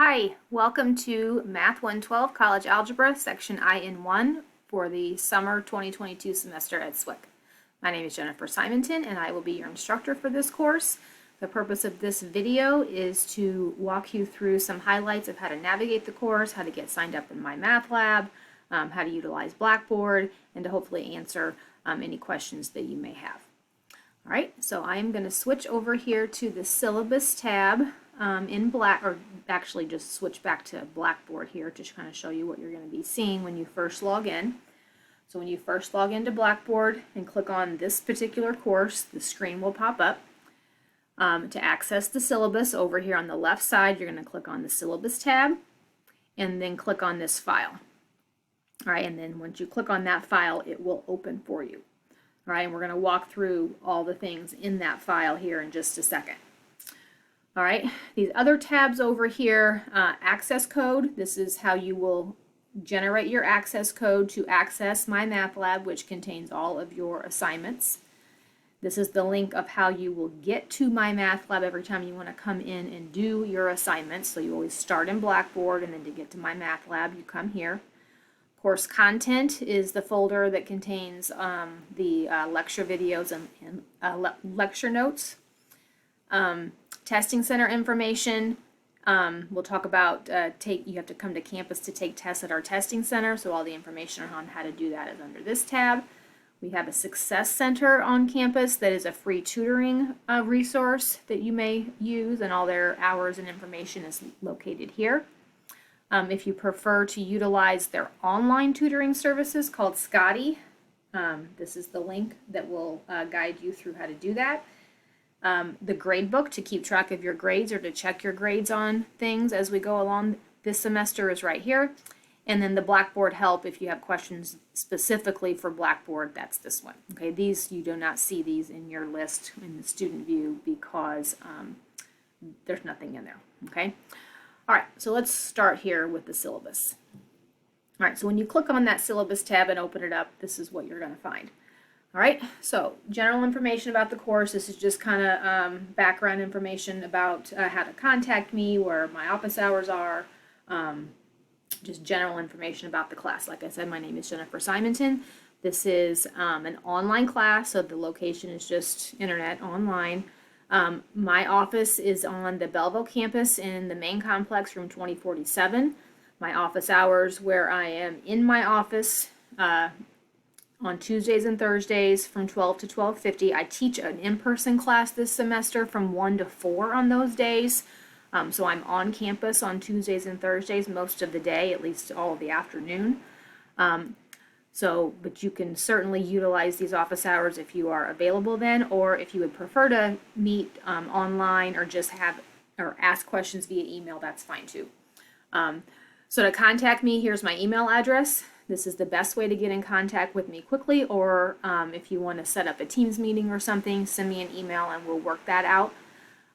Hi, welcome to Math 112 College Algebra, section IN1 for the summer 2022 semester at SWIC. My name is Jennifer Simonton and I will be your instructor for this course. The purpose of this video is to walk you through some highlights of how to navigate the course, how to get signed up in Mymathlab, how to utilize Blackboard, and to hopefully answer any questions that you may have. All right, so I'm going to switch over here to the syllabus tab actually just switch back to Blackboard here to kind of show you what you're going to be seeing when you first log in. So when you first log into Blackboard and click on this particular course, the screen will pop up. To access the syllabus, over here on the left side, you're going to click on the syllabus tab and then click on this file. All right, and then once you click on that file, it will open for you. All right, and we're going to walk through all the things in that file here in just a second. All right, these other tabs over here, access code, this is how you will generate your access code to access Mymathlab, which contains all of your assignments. This is the link of how you will get to Mymathlab every time you want to come in and do your assignments. So you always start in Blackboard, and then to get to Mymathlab, you come here. Course content is the folder that contains the lecture videos and lecture notes. Testing center information, we'll talk about you have to come to campus to take tests at our testing center, so all the information on how to do that is under this tab. We have a success center on campus that is a free tutoring resource that you may use, and all their hours and information is located here. If you prefer to utilize their online tutoring services called Scotty, this is the link that will guide you through how to do that. The grade book to keep track of your grades or to check your grades on things as we go along this semester is right here. And then the Blackboard help, if you have questions specifically for Blackboard, that's this one. Okay, these, you do not see these in your list in the student view because there's nothing in there. Okay, all right, so let's start here with the syllabus. All right, so when you click on that syllabus tab and open it up, this is what you're going to find. All right, so general information about the course. This is just kind of background information about how to contact me, where my office hours are, just general information about the class. Like I said, my name is Jennifer Simonton. This is an online class, so the location is just internet online. My office is on the Belleville campus in the main complex, room 2047. My office hours, where I am in my office, on Tuesdays and Thursdays from 12 to 12:50. I teach an in-person class this semester from 1 to 4 on those days. So I'm on campus on Tuesdays and Thursdays most of the day, at least all of the afternoon. But you can certainly utilize these office hours if you are available then, or if you would prefer to meet online or just ask questions via email, that's fine too. So to contact me, here's my email address. This is the best way to get in contact with me quickly, or if you want to set up a Teams meeting or something, send me an email and we'll work that out.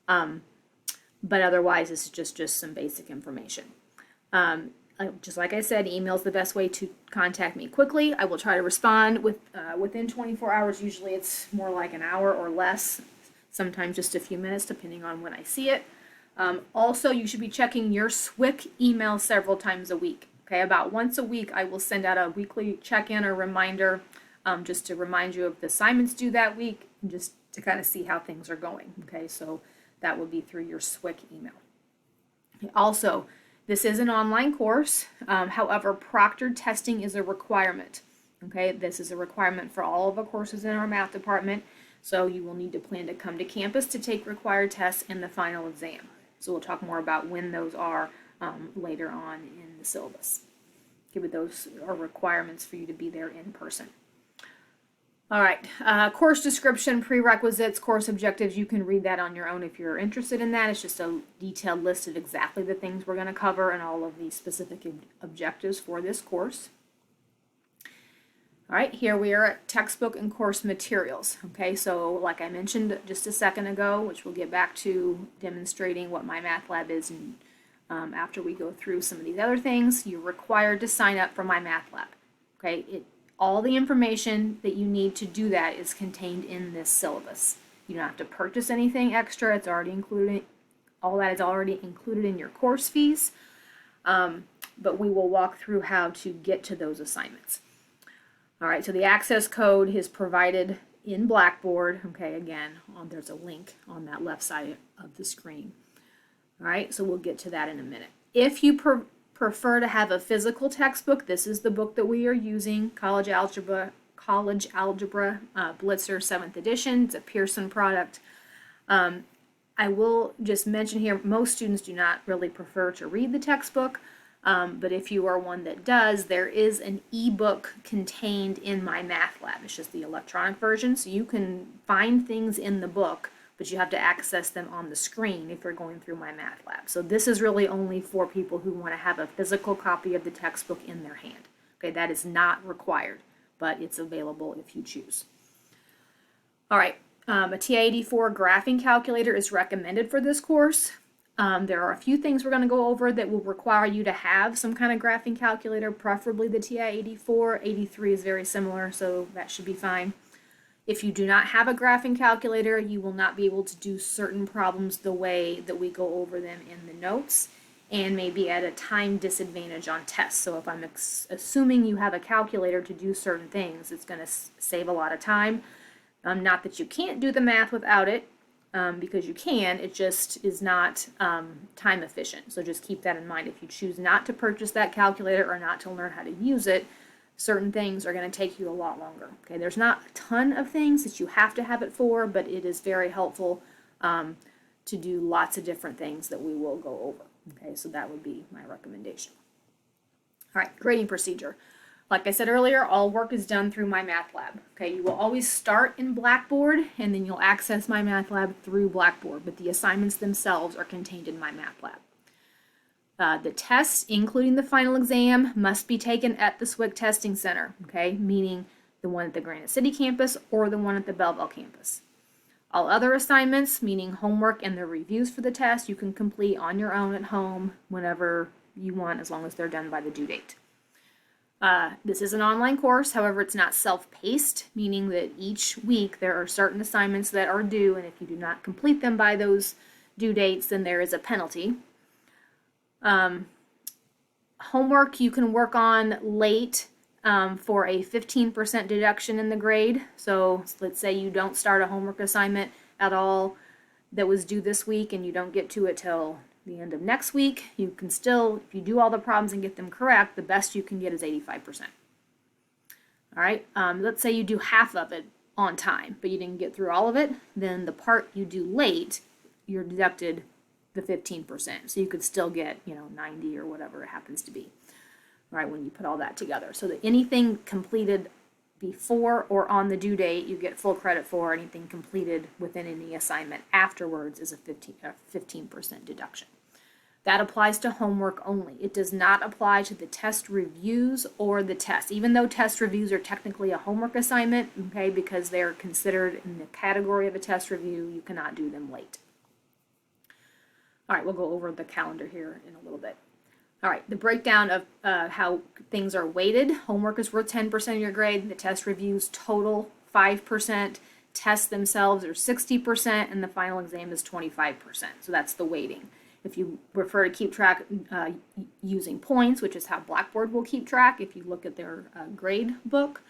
But otherwise, this is just some basic information. Just like I said, email is the best way to contact me quickly. I will try to respond within 24 hours. Usually it's more like an hour or less, sometimes just a few minutes, depending on when I see it. Also, you should be checking your SWIC email several times a week. Okay, about once a week, I will send out a weekly check-in or reminder just to remind you of the assignments due that week, and just to kind of see how things are going. Okay, so that will be through your SWIC email. Okay, also, this is an online course. However, proctored testing is a requirement. Okay, this is a requirement for all of the courses in our math department, so you will need to plan to come to campus to take required tests and the final exam. So we'll talk more about when those are later on in the syllabus. Okay, but those are requirements for you to be there in person. All right, course description, prerequisites, course objectives, you can read that on your own if you're interested in that. It's just a detailed list of exactly the things we're going to cover and all of the specific objectives for this course. All right, here we are at textbook and course materials. Okay, so like I mentioned just a second ago, which we'll get back to demonstrating what Mymathlab is and after we go through some of these other things, you're required to sign up for Mymathlab. Okay, all the information that you need to do that is contained in this syllabus. You don't have to purchase anything extra. It's already included all that is already included in your course fees, but we will walk through how to get to those assignments. All right, so the access code is provided in Blackboard. Okay, again, there's a link on that left side of the screen. All right, so we'll get to that in a minute. If you prefer to have a physical textbook, this is the book that we are using, College Algebra Blitzer 7th edition. It's a Pearson product. I will just mention here, most students do not really prefer to read the textbook, but if you are one that does, there is an ebook contained in Mymathlab. It's just the electronic version, so you can find things in the book, but you have to access them on the screen if you're going through Mymathlab. So this is really only for people who want to have a physical copy of the textbook in their hand. Okay, that is not required, but it's available if you choose. All right, a TI-84 graphing calculator is recommended for this course. There are a few things we're going to go over that will require you to have some kind of graphing calculator, preferably the TI-84. 83 is very similar, so that should be fine. If you do not have a graphing calculator, you will not be able to do certain problems the way that we go over them in the notes, and maybe at a time disadvantage on tests. So if I'm assuming you have a calculator to do certain things, it's going to save a lot of time. Not that you can't do the math without it, because you can, it just is not time efficient. So just keep that in mind. If you choose not to purchase that calculator or not to learn how to use it, certain things are going to take you a lot longer. Okay, there's not a ton of things that you have to have it for, but it is very helpful to do lots of different things that we will go over. Okay, so that would be my recommendation. All right, grading procedure. Like I said earlier, all work is done through Mymathlab. Okay, you will always start in Blackboard, and then you'll access Mymathlab through Blackboard, but the assignments themselves are contained in Mymathlab. The tests, including the final exam, must be taken at the SWIC Testing Center, okay, meaning the one at the Granite City campus or the one at the Belleville campus. All other assignments, meaning homework and the reviews for the test, you can complete on your own at home whenever you want, as long as they're done by the due date. This is an online course, however, it's not self-paced, meaning that each week there are certain assignments that are due, and if you do not complete them by those due dates, then there is a penalty. Homework you can work on late for a 15% deduction in the grade. So let's say you don't start a homework assignment at all that was due this week and you don't get to it till the end of next week. You can still, if you do all the problems and get them correct, the best you can get is 85%. All right, let's say you do half of it on time, but you didn't get through all of it, then the part you do late, you're deducted the 15%. So you could still get, 90 or whatever it happens to be, right, when you put all that together. So that anything completed before or on the due date, you get full credit for. Anything completed within any assignment afterwards is a 15% deduction. That applies to homework only. It does not apply to the test reviews or the test, even though test reviews are technically a homework assignment, okay, because they're considered in the category of a test review, you cannot do them late. All right, we'll go over the calendar here in a little bit. All right, the breakdown of how things are weighted. Homework is worth 10% of your grade. The test reviews total 5%. Tests themselves are 60%, and the final exam is 25%. So that's the weighting. If you prefer to keep track using points, which is how Blackboard will keep track, if you look at their grade book,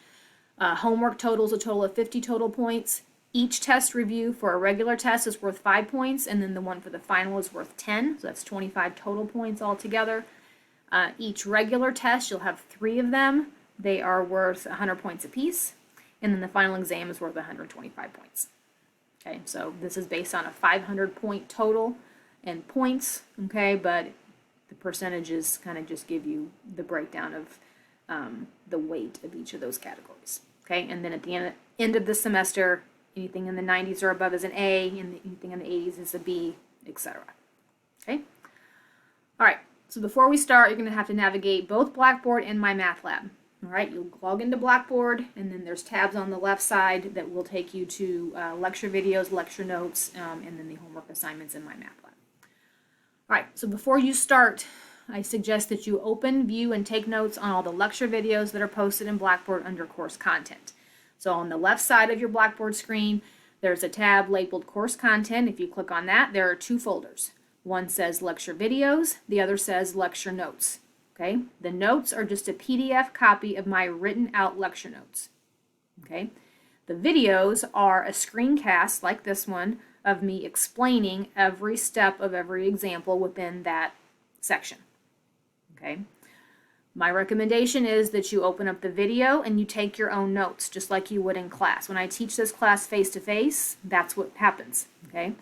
homework totals a total of 50 total points. Each test review for a regular test is worth 5 points, and then the one for the final is worth 10, so that's 25 total points altogether. Each regular test, you'll have 3 of them. They are worth 100 points apiece, and then the final exam is worth 125 points. Okay, so this is based on a 500-point total and points, okay, but the percentages kind of just give you the breakdown of the weight of each of those categories. Okay, and then at the end of the semester, anything in the 90s or above is an A, and anything in the 80s is a B, etc. Okay? All right, so before we start, you're going to have to navigate both Blackboard and Mymathlab. All right, you'll log into Blackboard, and then there's tabs on the left side that will take you to lecture videos, lecture notes, and then the homework assignments in Mymathlab. All right, so before you start, I suggest that you open, view, and take notes on all the lecture videos that are posted in Blackboard under course content. So on the left side of your Blackboard screen, there's a tab labeled Course Content. If you click on that, there are 2 folders. One says lecture videos, the other says lecture notes. Okay, the notes are just a PDF copy of my written out lecture notes. Okay, the videos are a screencast like this one of me explaining every step of every example within that section. Okay, my recommendation is that you open up the video and you take your own notes just like you would in class. When I teach this class face to face, that's what happens. Okay,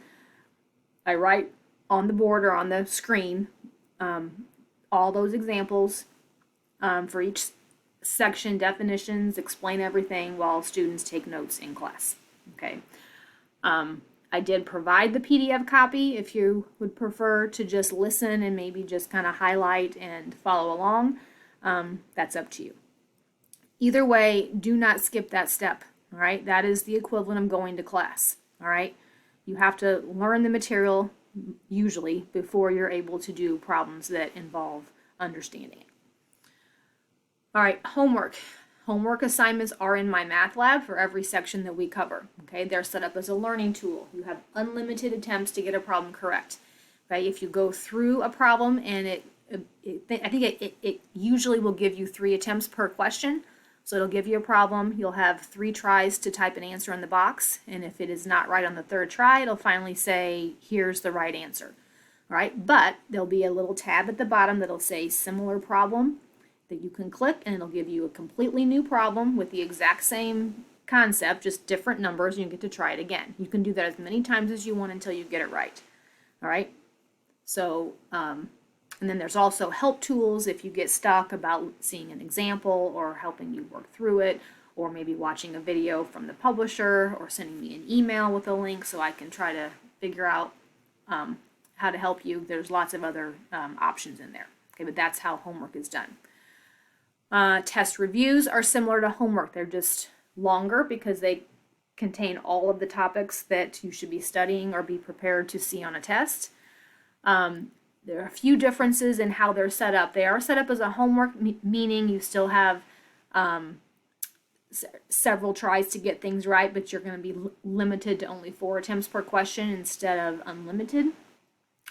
I write on the board or on the screen all those examples for each section, definitions, explain everything while students take notes in class. Okay. I did provide the PDF copy if you would prefer to just listen and maybe just kind of highlight and follow along. That's up to you. Either way, do not skip that step. All right. That is the equivalent of going to class. All right. You have to learn the material usually before you're able to do problems that involve understanding it. All right, homework. Homework assignments are in Mymathlab for every section that we cover. Okay, they're set up as a learning tool. You have unlimited attempts to get a problem correct. Okay, if you go through a problem and I think it usually will give you 3 attempts per question. So it'll give you a problem. You'll have 3 tries to type an answer in the box. And if it is not right on the 3rd try, it'll finally say, here's the right answer. All right, but there'll be a little tab at the bottom that'll say similar problem that you can click, and it'll give you a completely new problem with the exact same concept, just different numbers, and you get to try it again. You can do that as many times as you want until you get it right. All right, so and then there's also help tools if you get stuck about seeing an example or helping you work through it, or maybe watching a video from the publisher or sending me an email with a link so I can try to figure out how to help you. There's lots of other options in there. Okay, but that's how homework is done. Test reviews are similar to homework. They're just longer because they contain all of the topics that you should be studying or be prepared to see on a test. There are a few differences in how they're set up. They are set up as a homework, meaning you still have several tries to get things right, but you're going to be limited to only 4 attempts per question instead of unlimited.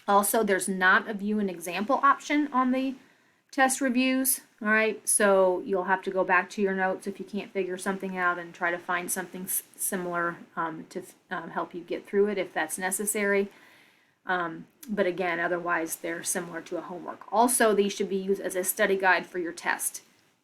Also, there's not a view an example option on the test reviews. All right, so you'll have to go back to your notes if you can't figure something out and try to find something similar to help you get through it if that's necessary. But again, otherwise they're similar to a homework. Also, these should be used as a study guide for your test.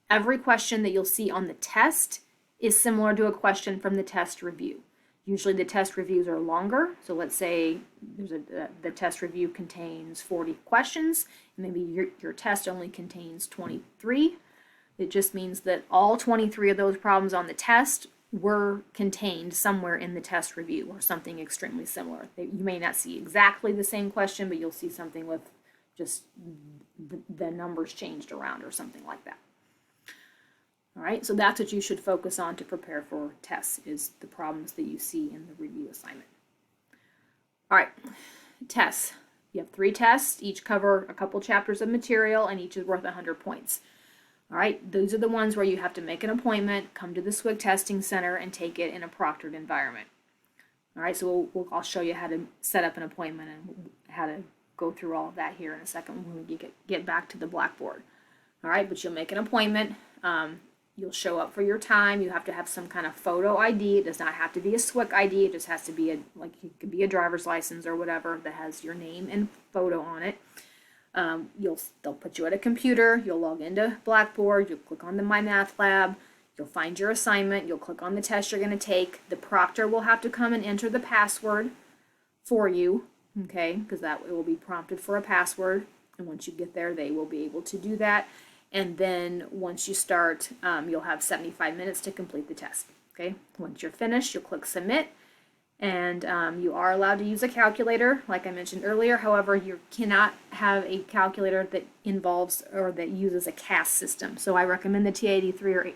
Every question that you'll see on the test is similar to a question from the test review. Usually the test reviews are longer. So let's say the test review contains 40 questions, and maybe your test only contains 23. It just means that all 23 of those problems on the test were contained somewhere in the test review or something extremely similar. You may not see exactly the same question, but you'll see something with just the numbers changed around or something like that. All right, so that's what you should focus on to prepare for tests, is the problems that you see in the review assignment. All right, tests. You have 3 tests, each cover a couple chapters of material, and each is worth 100 points. All right, those are the ones where you have to make an appointment, come to the SWIG Testing Center, and take it in a proctored environment. All right, so I'll show you how to set up an appointment and how to go through all of that here in a second when we get back to the Blackboard. All right, but you'll make an appointment. You'll show up for your time. You have to have some kind of photo ID. It does not have to be a SWIG ID. It just has to be it could be a driver's license or whatever that has your name and photo on it. They'll put you at a computer. You'll log into Blackboard. You'll click on the Mymathlab. You'll find your assignment. You'll click on the test you're going to take. The proctor will have to come and enter the password for you, okay, because it will be prompted for a password. And once you get there, they will be able to do that. And then once you start, you'll have 75 minutes to complete the test. Okay. Once you're finished, you'll click submit, and you are allowed to use a calculator, like I mentioned earlier. However, you cannot have a calculator that involves or that uses a CAS system. So I recommend the TI-83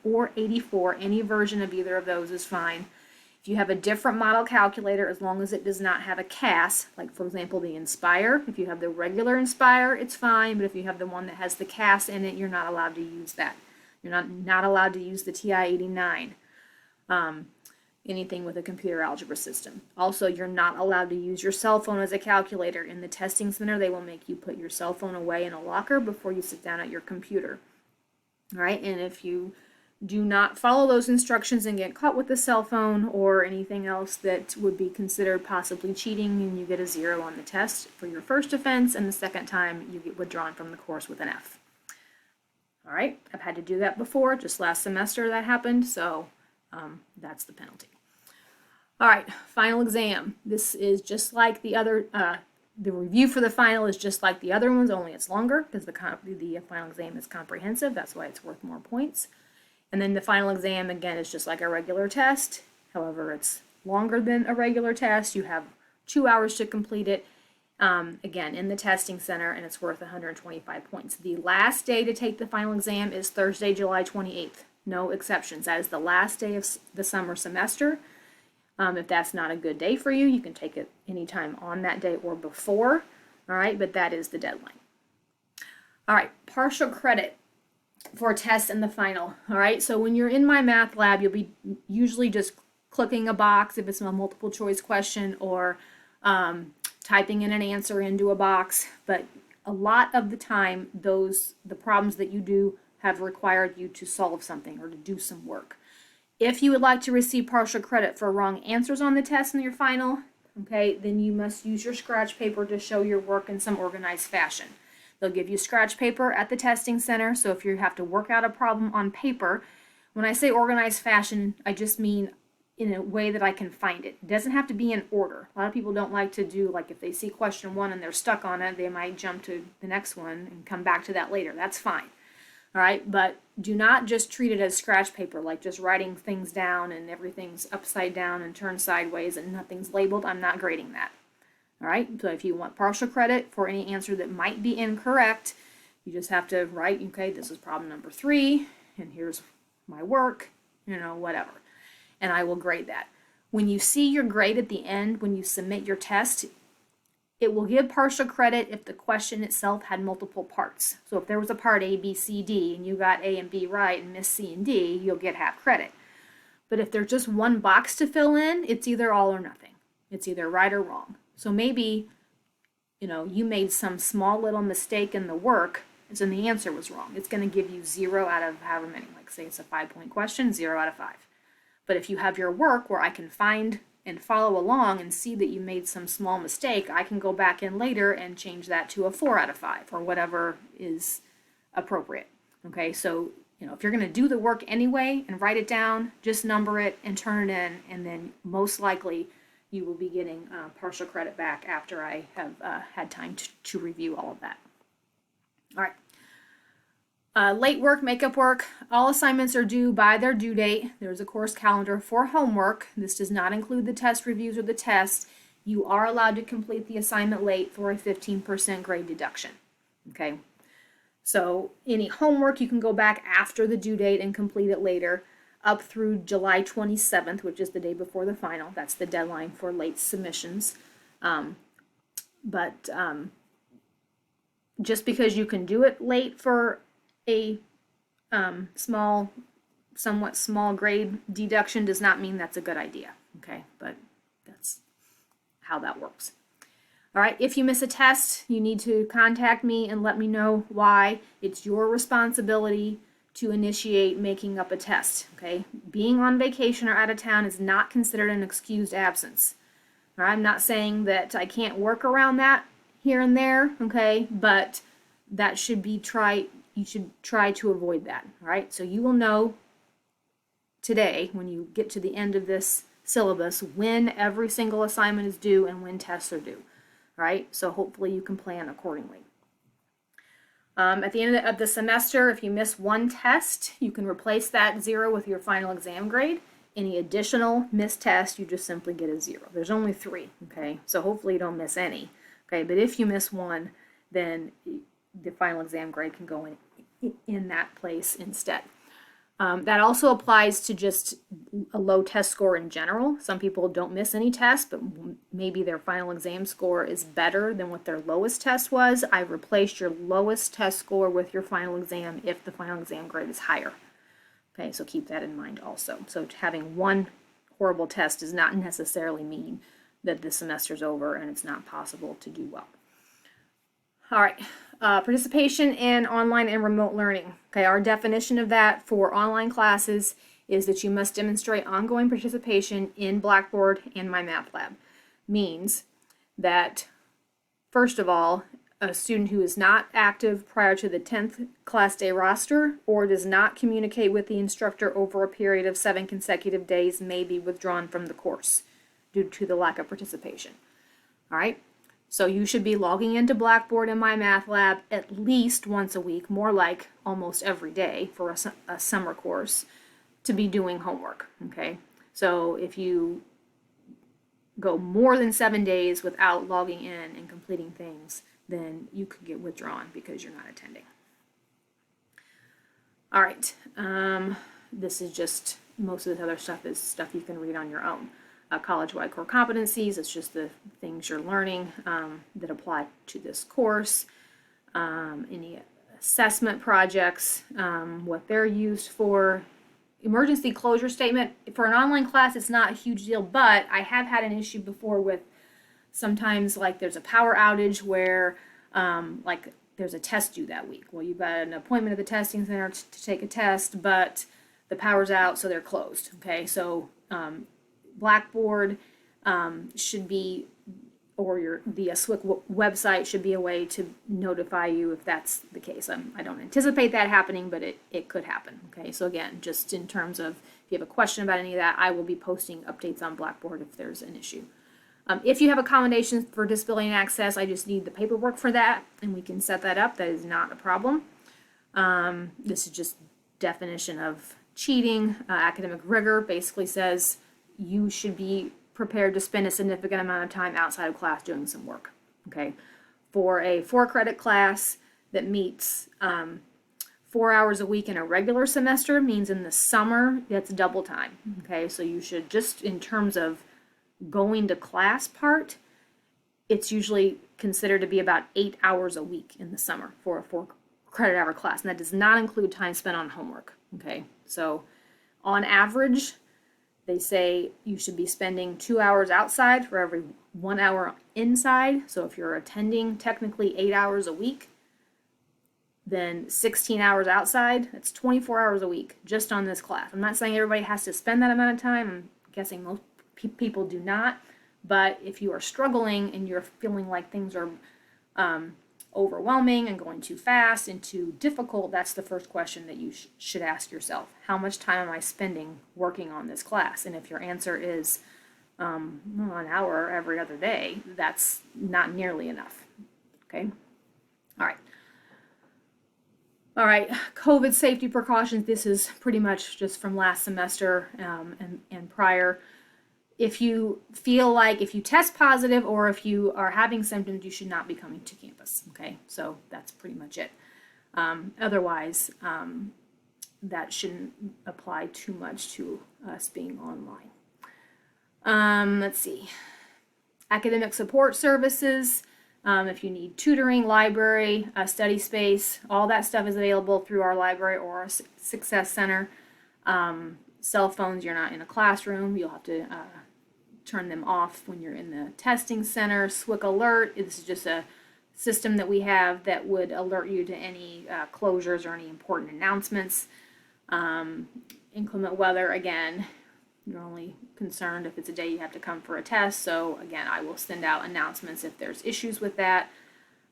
or 84. Any version of either of those is fine. If you have a different model calculator, as long as it does not have a CAS, like for example the Inspire, if you have the regular Inspire, it's fine, but if you have the one that has the CAS in it, you're not allowed to use that. You're not allowed to use the TI-89. anything with a computer algebra system. Also, you're not allowed to use your cell phone as a calculator. In the testing center, they will make you put your cell phone away in a locker before you sit down at your computer. All right, and if you do not follow those instructions and get caught with the cell phone or anything else that would be considered possibly cheating, and you get a 0 on the test for your first offense, and the second time you get withdrawn from the course with an F. All right, I've had to do that before, just last semester that happened, so that's the penalty. All right, final exam. This is just like the other, the review for the final is just like the other ones, only it's longer because the final exam is comprehensive. That's why it's worth more points. And then the final exam, again, is just like a regular test. However, it's longer than a regular test. You have 2 hours to complete it, again, in the testing center, and it's worth 125 points. The last day to take the final exam is Thursday, July 28th. No exceptions. That is the last day of the summer semester. If that's not a good day for you, you can take it anytime on that day or before. All right, but that is the deadline. All right, partial credit for tests in the final. All right, so when you're in Mymathlab, you'll be usually just clicking a box if it's a multiple choice question, or typing in an answer into a box. But a lot of the time, the problems that you do have required you to solve something or to do some work. If you would like to receive partial credit for wrong answers on the test in your final, okay, then you must use your scratch paper to show your work in some organized fashion. They'll give you scratch paper at the testing center, so if you have to work out a problem on paper, when I say organized fashion, I just mean in a way that I can find it. It doesn't have to be in order. A lot of people don't like to do, like if they see question 1 and they're stuck on it, they might jump to the next one and come back to that later. That's fine. All right, but do not just treat it as scratch paper, like just writing things down and everything's upside down and turned sideways and nothing's labeled. I'm not grading that. All right, so if you want partial credit for any answer that might be incorrect, you just have to write, okay, this is problem number 3, and here's my work, whatever. And I will grade that. When you see your grade at the end, when you submit your test, it will give partial credit if the question itself had multiple parts. So if there was a part A, B, C, D, and you got A and B right and missed C and D, you'll get half credit. But if there's just one box to fill in, it's either all or nothing. It's either right or wrong. So maybe, you made some small little mistake in the work, and so the answer was wrong. It's going to give you 0 out of however many, like say it's a 5-point question, 0 out of 5. But if you have your work where I can find and follow along and see that you made some small mistake, I can go back in later and change that to a 4 out of 5 or whatever is appropriate. Okay, so if you're going to do the work anyway and write it down, just number it and turn it in, and then most likely you will be getting partial credit back after I have had time to review all of that. All right. Late work, makeup work, all assignments are due by their due date. There's a course calendar for homework. This does not include the test reviews or the tests. You are allowed to complete the assignment late for a 15% grade deduction. Okay, so any homework you can go back after the due date and complete it later, up through July 27th, which is the day before the final. That's the deadline for late submissions. Just because you can do it late for a somewhat small grade deduction does not mean that's a good idea, okay? But that's how that works. All right, if you miss a test, you need to contact me and let me know why. It's your responsibility to initiate making up a test, okay? Being on vacation or out of town is not considered an excused absence. All right, I'm not saying that I can't work around that here and there, okay? But that should be you should try to avoid that, all right? So you will know today, when you get to the end of this syllabus, when every single assignment is due and when tests are due, all right? So hopefully you can plan accordingly. At the end of the semester, if you miss one test, you can replace that 0 with your final exam grade. Any additional missed test, you just simply get a 0. There's only 3, okay? So hopefully you don't miss any, okay? But if you miss one, then the final exam grade can go in that place instead. That also applies to just a low test score in general. Some people don't miss any tests, but maybe their final exam score is better than what their lowest test was. I've replaced your lowest test score with your final exam if the final exam grade is higher. Okay, so keep that in mind also. So having one horrible test does not necessarily mean that the semester's over and it's not possible to do well. All right, participation in online and remote learning. Okay, our definition of that for online classes is that you must demonstrate ongoing participation in Blackboard and Mymathlab. Means that, first of all, a student who is not active prior to the 10th class day roster or does not communicate with the instructor over a period of 7 consecutive days may be withdrawn from the course due to the lack of participation. All right, so you should be logging into Blackboard and Mymathlab at least once a week, more like almost every day for a summer course, to be doing homework. Okay, so if you go more than 7 days without logging in and completing things, then you could get withdrawn because you're not attending. All right, this is just, most of this other stuff is stuff you can read on your own. College-wide core competencies, it's just the things you're learning that apply to this course. Any assessment projects, what they're used for. Emergency closure statement, for an online class it's not a huge deal, but I have had an issue before with sometimes, like, there's a power outage where like there's a test due that week. Well, you've got an appointment at the testing center to take a test, but the power's out, so they're closed. Okay, so Blackboard should be, or the SWIC website should be a way to notify you if that's the case. I don't anticipate that happening, but it could happen. Okay, so again, just in terms of if you have a question about any of that, I will be posting updates on Blackboard if there's an issue. If you have accommodations for disability and access, I just need the paperwork for that, and we can set that up. That is not a problem. This is just definition of cheating. Academic rigor basically says you should be prepared to spend a significant amount of time outside of class doing some work. Okay, for a 4-credit class that meets 4 hours a week in a regular semester, means in the summer that's double time. Okay, so you should, just in terms of going to class part, it's usually considered to be about 8 hours a week in the summer for a 4-credit hour class, and that does not include time spent on homework. Okay, so on average, they say you should be spending 2 hours outside for every 1 hour inside. So if you're attending technically 8 hours a week, then 16 hours outside, that's 24 hours a week just on this class. I'm not saying everybody has to spend that amount of time. I'm guessing most people do not. But if you are struggling and you're feeling like things are overwhelming and going too fast and too difficult, that's the first question that you should ask yourself. How much time am I spending working on this class? And if your answer is an hour every other day, that's not nearly enough. Okay? All right. All right, COVID safety precautions. This is pretty much just from last semester and prior. If you feel like, if you test positive or if you are having symptoms, you should not be coming to campus. Okay, so that's pretty much it. Otherwise, that shouldn't apply too much to us being online. Let's see. Academic support services. If you need tutoring, library, study space, all that stuff is available through our library or our Success Center. Cell phones, you're not in a classroom. You'll have to turn them off when you're in the testing center. SWIC Alert, this is just a system that we have that would alert you to any closures or any important announcements. Inclement weather, again, you're only concerned if it's a day you have to come for a test. So again, I will send out announcements if there's issues with that.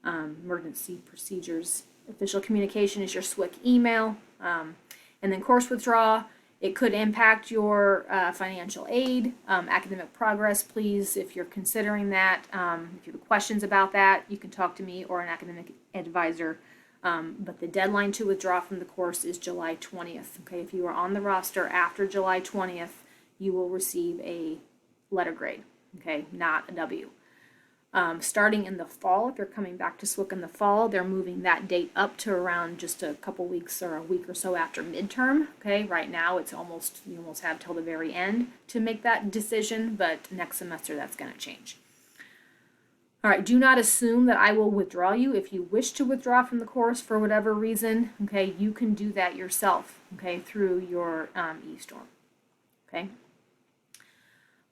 Emergency procedures, official communication is your SWIC email. And then course withdrawal, it could impact your financial aid, academic progress. Please, if you're considering that, if you have questions about that, you can talk to me or an academic advisor. But the deadline to withdraw from the course is July 20th. Okay, if you are on the roster after July 20th, you will receive a letter grade, okay, not a W. Starting in the fall, if you're coming back to SWIC in the fall, they're moving that date up to around just a couple weeks or a week or so after midterm. Okay, right now it's you almost have till the very end to make that decision, but next semester that's going to change. All right, do not assume that I will withdraw you. If you wish to withdraw from the course for whatever reason, okay, you can do that yourself, okay, through your eStorm. Okay.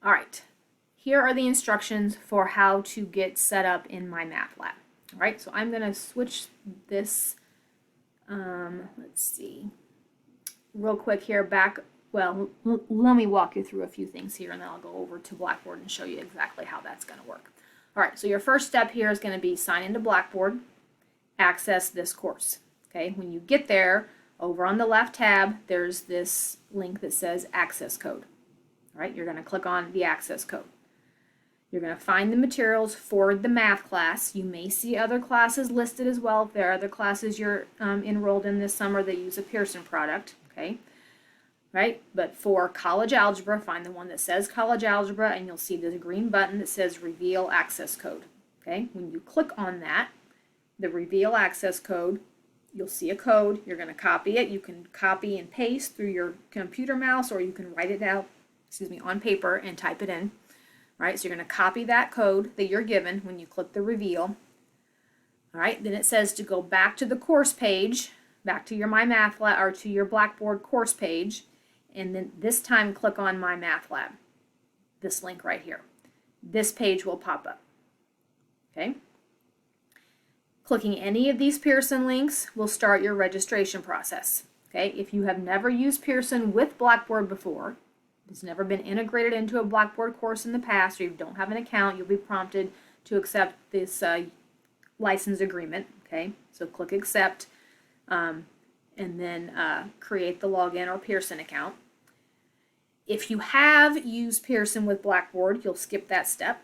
All right, here are the instructions for how to get set up in Mymathlab. All right, so I'm going to switch this, let's see, real quick here back. Well, let me walk you through a few things here, and then I'll go over to Blackboard and show you exactly how that's going to work. All right, so your first step here is going to be sign into Blackboard, access this course. Okay, when you get there, over on the left tab, there's this link that says access code. All right, you're going to click on the access code. You're going to find the materials for the math class. You may see other classes listed as well if there are other classes you're enrolled in this summer that use a Pearson product. Okay, right? But for college algebra, find the one that says college algebra, and you'll see the green button that says reveal access code. Okay, when you click on that, the reveal access code, you'll see a code. You're going to copy it. You can copy and paste through your computer mouse, or you can write it out, on paper and type it in. All right, so you're going to copy that code that you're given when you click the reveal. All right, then it says to go back to the course page, back to your Mymathlab or to your Blackboard course page, and then this time click on Mymathlab. This link right here. This page will pop up. Okay. Clicking any of these Pearson links will start your registration process. Okay, if you have never used Pearson with Blackboard before, it's never been integrated into a Blackboard course in the past, or you don't have an account, you'll be prompted to accept this license agreement. Okay, so click accept, and then create the login or Pearson account. If you have used Pearson with Blackboard, you'll skip that step.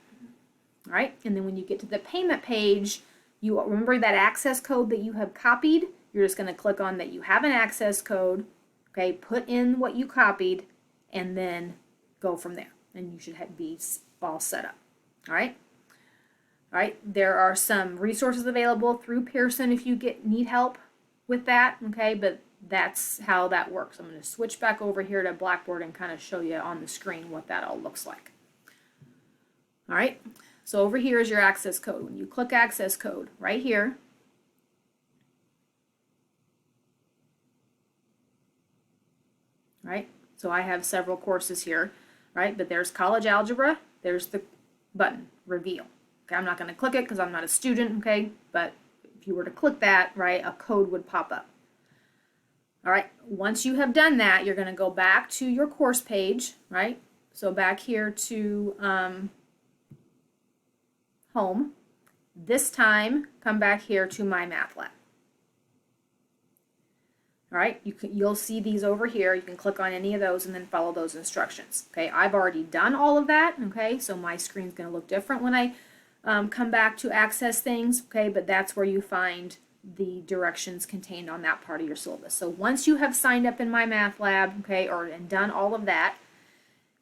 All right, and then when you get to the payment page, you remember that access code that you have copied. You're just going to click on that you have an access code. Okay, put in what you copied, and then go from there, and you should be all set up. All right. All right. There are some resources available through Pearson if you need help with that. Okay, but that's how that works. I'm going to switch back over here to Blackboard and kind of show you on the screen what that all looks like. All right. So over here is your access code. When you click access code right here, right? So I have several courses here, right? But there's college algebra, there's the button, reveal. Okay, I'm not going to click it because I'm not a student, okay? But if you were to click that, right, a code would pop up. All right, once you have done that, you're going to go back to your course page, right? So back here to home. This time, come back here to Mymathlab. All right, you'll see these over here. You can click on any of those and then follow those instructions. Okay, I've already done all of that. Okay, so my screen's going to look different when I come back to access things. Okay, but that's where you find the directions contained on that part of your syllabus. So once you have signed up in Mymathlab, okay, and done all of that,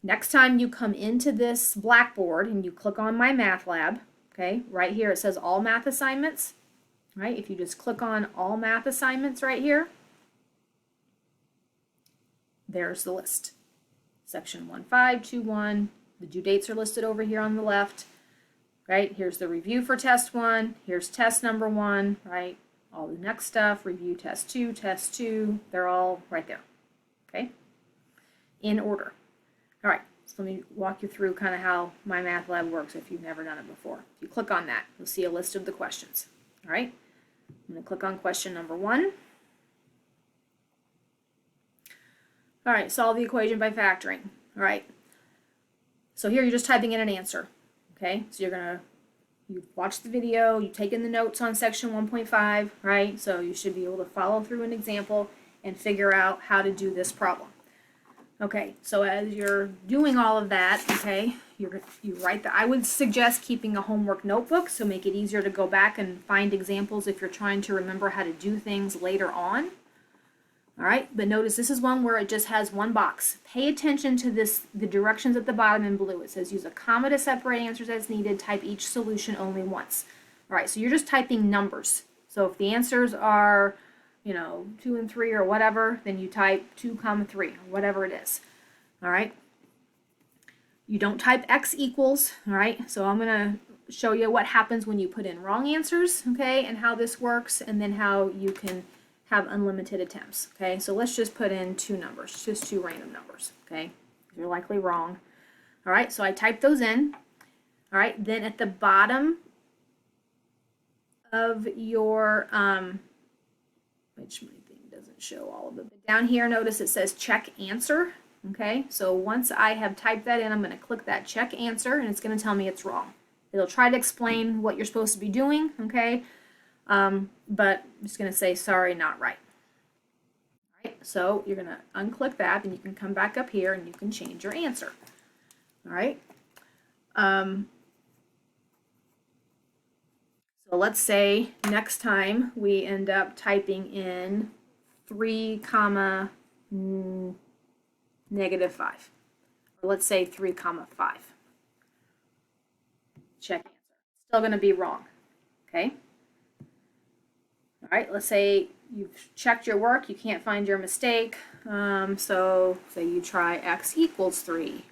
next time you come into this Blackboard and you click on Mymathlab, okay, right here it says all math assignments. Right, if you just click on all math assignments right here, there's the list. Section 1521, the due dates are listed over here on the left, right? Here's the review for test 1, here's test number 1, right? All the next stuff, review test 2, they're all right there, okay? In order. All right, so let me walk you through kind of how Mymathlab works if you've never done it before. If you click on that, you'll see a list of the questions, all right? I'm going to click on question number 1. All right, solve the equation by factoring. All right, so here you're just typing in an answer. Okay, so you've watched the video, you've taken the notes on section 1.5, right? So you should be able to follow through an example and figure out how to do this problem. Okay, so as you're doing all of that, okay, you write I would suggest keeping a homework notebook, so make it easier to go back and find examples if you're trying to remember how to do things later on. All right, but notice this is one where it just has one box. Pay attention to the directions at the bottom in blue. It says use a comma to separate answers as needed. Type each solution only once. All right, so you're just typing numbers. So if the answers are, 2 and 3 or whatever, then you type 2, 3 or whatever it is. All right. You don't type x equals. All right, so I'm going to show you what happens when you put in wrong answers, okay, and how this works, and then how you can have unlimited attempts. Okay, so let's just put in 2 numbers, just 2 random numbers. Okay, you're likely wrong. All right, so I typed those in. All right, then at the bottom of your, which my thing doesn't show all of it, but down here, notice it says check answer. Okay, so once I have typed that in, I'm going to click that check answer, and it's going to tell me it's wrong. It'll try to explain what you're supposed to be doing, okay, but I'm just going to say sorry, not right. All right, so you're going to unclick that, and you can come back up here, and you can change your answer. All right. So let's say next time we end up typing in 3 comma -5, or let's say 3 comma 5. Check answer. Still going to be wrong. Okay. All right. Let's say you've checked your work, you can't find your mistake. So say you try x equals 3,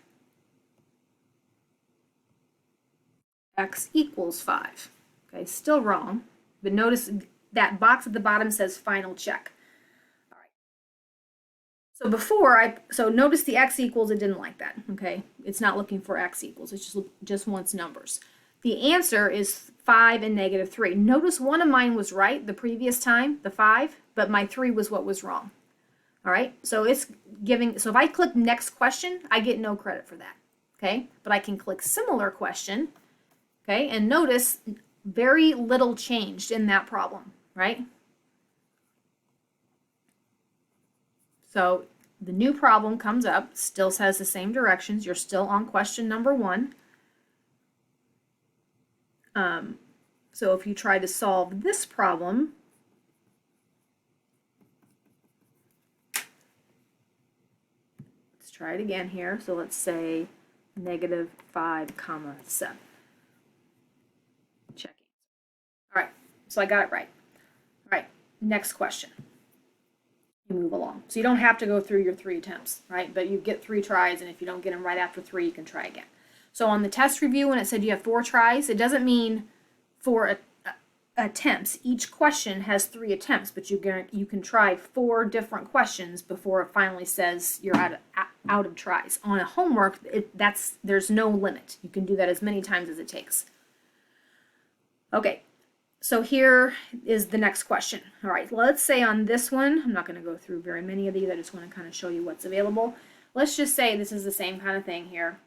x equals 5. Okay, still wrong, but notice that box at the bottom says final check. All right. So before so notice the x equals, it didn't like that. Okay, it's not looking for x equals, it just wants numbers. The answer is 5 and -3. Notice one of mine was right the previous time, the 5, but my 3 was what was wrong. All right, so it's giving, so if I click next question, I get no credit for that. Okay, but I can click similar question. Okay, and notice very little changed in that problem, right? So the new problem comes up, still says the same directions. You're still on question number 1. So if you try to solve this problem, let's try it again here. So let's say -5 comma 7. Check. All right, so I got it right. All right, next question. You move along. So you don't have to go through your 3 attempts, right? But you get 3 tries, and if you don't get them right after 3, you can try again. So on the test review, when it said you have 4 tries, it doesn't mean 4 attempts. Each question has 3 attempts, but you can try 4 different questions before it finally says you're out of tries. On a homework, there's no limit. You can do that as many times as it takes. Okay, so here is the next question. All right, let's say on this one, I'm not going to go through very many of these, I just want to kind of show you what's available. Let's just say this is the same kind of thing here.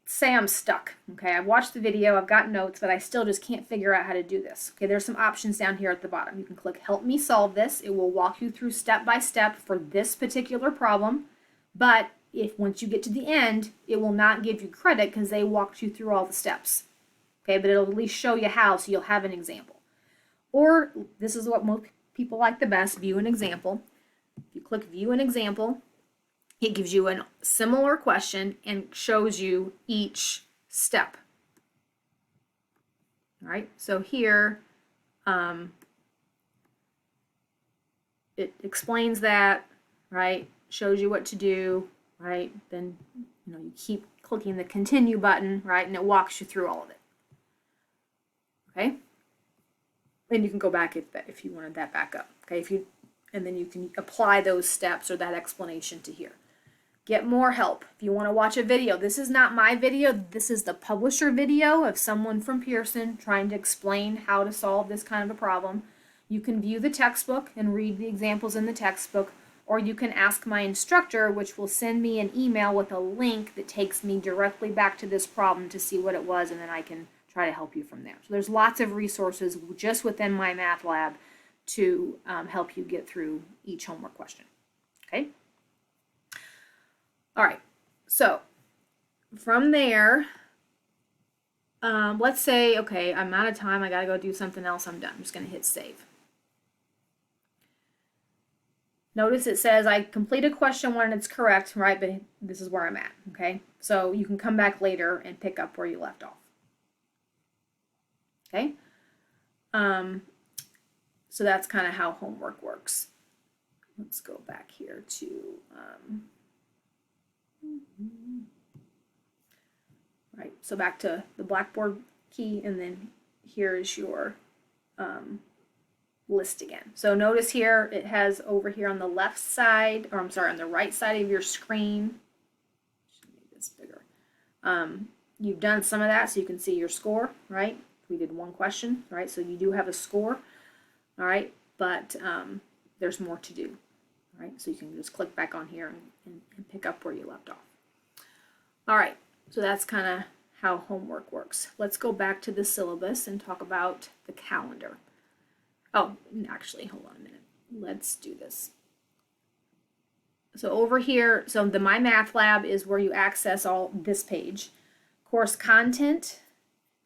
Say I'm stuck, okay? I've watched the video, I've got notes, but I still just can't figure out how to do this. Okay, there's some options down here at the bottom. You can click Help Me Solve This. It will walk you through step by step for this particular problem, but if once you get to the end, it will not give you credit because they walked you through all the steps. Okay, but it'll at least show you how, so you'll have an example. Or this is what most people like the best, View an Example. If you click View an Example, it gives you a similar question and shows you each step. All right, so here it explains that, right? Shows you what to do, right? Then you keep clicking the continue button, right? And it walks you through all of it. Okay? And you can go back if you wanted that back up. Okay, and then you can apply those steps or that explanation to here. Get more help. If you want to watch a video, this is not my video, this is the publisher video of someone from Pearson trying to explain how to solve this kind of a problem. You can view the textbook and read the examples in the textbook, or you can ask my instructor, which will send me an email with a link that takes me directly back to this problem to see what it was, and then I can try to help you from there. So there's lots of resources just within Mymathlab to help you get through each homework question. Okay? All right, so from there, let's say, okay, I'm out of time, I gotta go do something else, I'm done. I'm just gonna hit save. Notice it says I completed question 1 and it's correct, right, but this is where I'm at, okay? So you can come back later and pick up where you left off. Okay? So that's kind of how homework works. Let's go back here to, right, so back to the Blackboard key, and then here is your list again. So notice here it has over here on the left side, or I'm sorry, on the right side of your screen. Should make this bigger. You've done some of that, so you can see your score, right? We did one question, right? So you do have a score, all right? But there's more to do, all right? So you can just click back on here and pick up where you left off. All right, so that's kind of how homework works. Let's go back to the syllabus and talk about the calendar. Oh, actually, hold on a minute. Let's do this. So over here, so the Mymathlab is where you access all this page. Course content,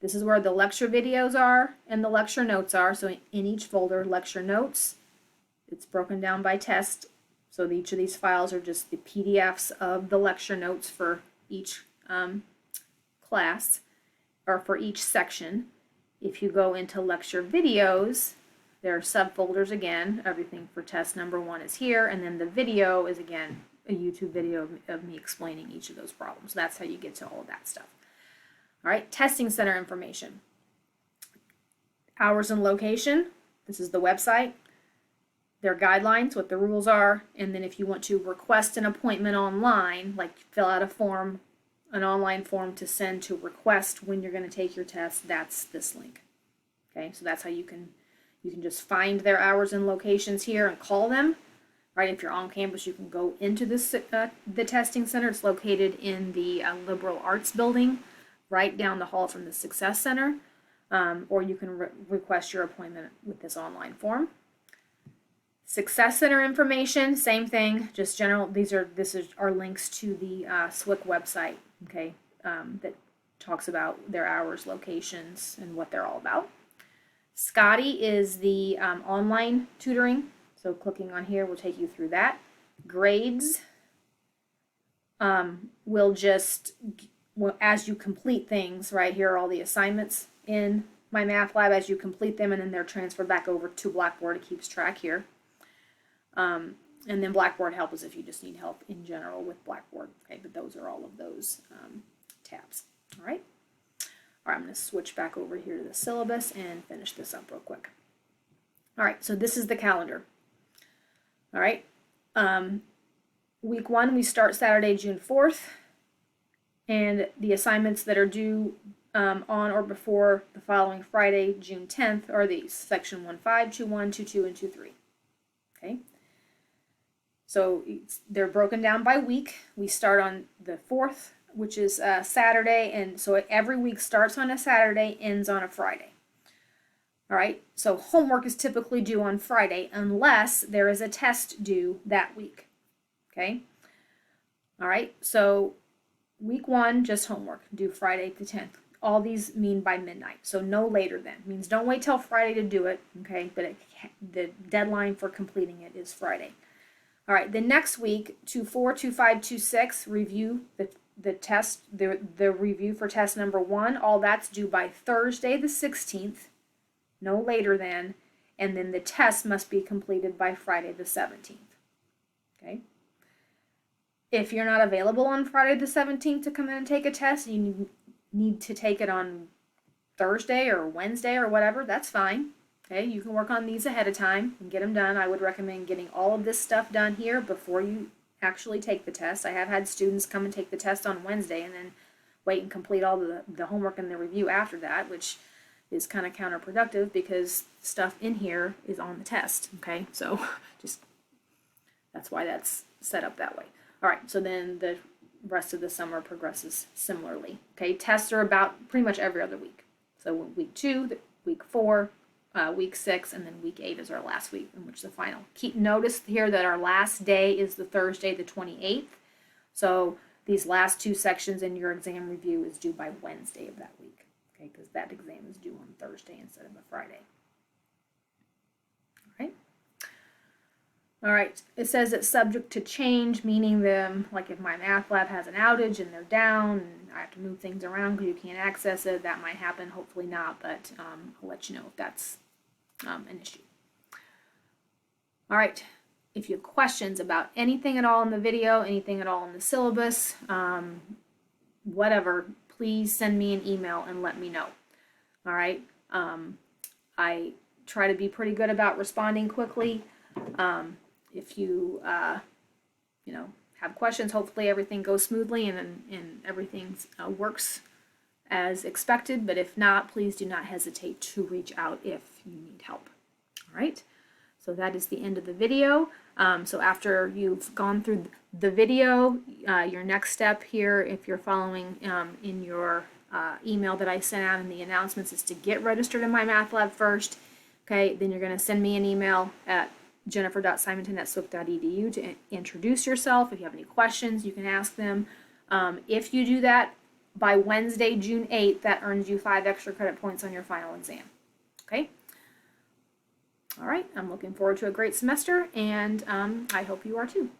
this is where the lecture videos are and the lecture notes are. So in each folder, lecture notes, it's broken down by test. So each of these files are just the PDFs of the lecture notes for each class or for each section. If you go into lecture videos, there are subfolders again. Everything for test number 1 is here, and then the video is again a YouTube video of me explaining each of those problems. That's how you get to all of that stuff. All right, testing center information. Hours and location. This is the website. Their guidelines, what the rules are, and then if you want to request an appointment online, like fill out a form, an online form to send to request when you're going to take your test, that's this link. Okay, so that's how you can just find their hours and locations here and call them. Right, if you're on campus, you can go into this the testing center. It's located in the liberal arts building, right down the hall from the Success Center, or you can request your appointment with this online form. Success Center information, same thing, just general. This is our links to the SWIC website, okay, that talks about their hours, locations, and what they're all about. Scotty is the online tutoring, so clicking on here will take you through that. Grades will just, as you complete things, right here are all the assignments in Mymathlab as you complete them, and then they're transferred back over to Blackboard. It keeps track here. And then Blackboard help is if you just need help in general with Blackboard. Okay, but those are all of those tabs. All right. All right, I'm going to switch back over here to the syllabus and finish this up real quick. All right, so this is the calendar. All right. Week 1, we start Saturday, June 4th. And the assignments that are due on or before the following Friday, June 10th, are these. Section 1.5, 2.1, 2.2, and 2.3. Okay. So they're broken down by week. We start on the 4th, which is Saturday, and so every week starts on a Saturday, ends on a Friday. All right, so homework is typically due on Friday unless there is a test due that week. Okay. All right, so week 1, just homework, due Friday the 10th. All these mean by midnight, so no later than. Means don't wait till Friday to do it, okay? But the deadline for completing it is Friday. All right, the next week, 2.4, 2.5, 2.6, review the test, the review for test number 1. All that's due by Thursday the 16th, no later than, and then the test must be completed by Friday the 17th. Okay. If you're not available on Friday the 17th to come in and take a test, you need to take it on Thursday or Wednesday or whatever, that's fine. Okay, you can work on these ahead of time and get them done. I would recommend getting all of this stuff done here before you actually take the test. I have had students come and take the test on Wednesday and then wait and complete all the homework and the review after that, which is kind of counterproductive because stuff in here is on the test. Okay, so just that's why that's set up that way. All right, so then the rest of the summer progresses similarly. Okay, tests are about pretty much every other week. So week 2, week 4, week 6, and then week 8 is our last week in which the final. Notice here that our last day is the Thursday, the 28th. So these last 2 sections in your exam review is due by Wednesday of that week. Okay, because that exam is due on Thursday instead of a Friday. All right. All right, it says it's subject to change, meaning them, like if Mymathlab has an outage and they're down and I have to move things around because you can't access it, that might happen, hopefully not, but I'll let you know if that's an issue. All right, if you have questions about anything at all in the video, anything at all in the syllabus, whatever, please send me an email and let me know. All right, I try to be pretty good about responding quickly. If you, you know, have questions, hopefully everything goes smoothly and everything works as expected. But if not, please do not hesitate to reach out if you need help. All right. So that is the end of the video. So after you've gone through the video, your next step here, if you're following in your email that I sent out in the announcements, is to get registered in Mymathlab first. Okay, then you're going to send me an email at jennifer.simonton@swift.edu to introduce yourself. If you have any questions, you can ask them. If you do that by Wednesday, June 8th, that earns you 5 extra credit points on your final exam. Okay? All right, I'm looking forward to a great semester, and I hope you are too.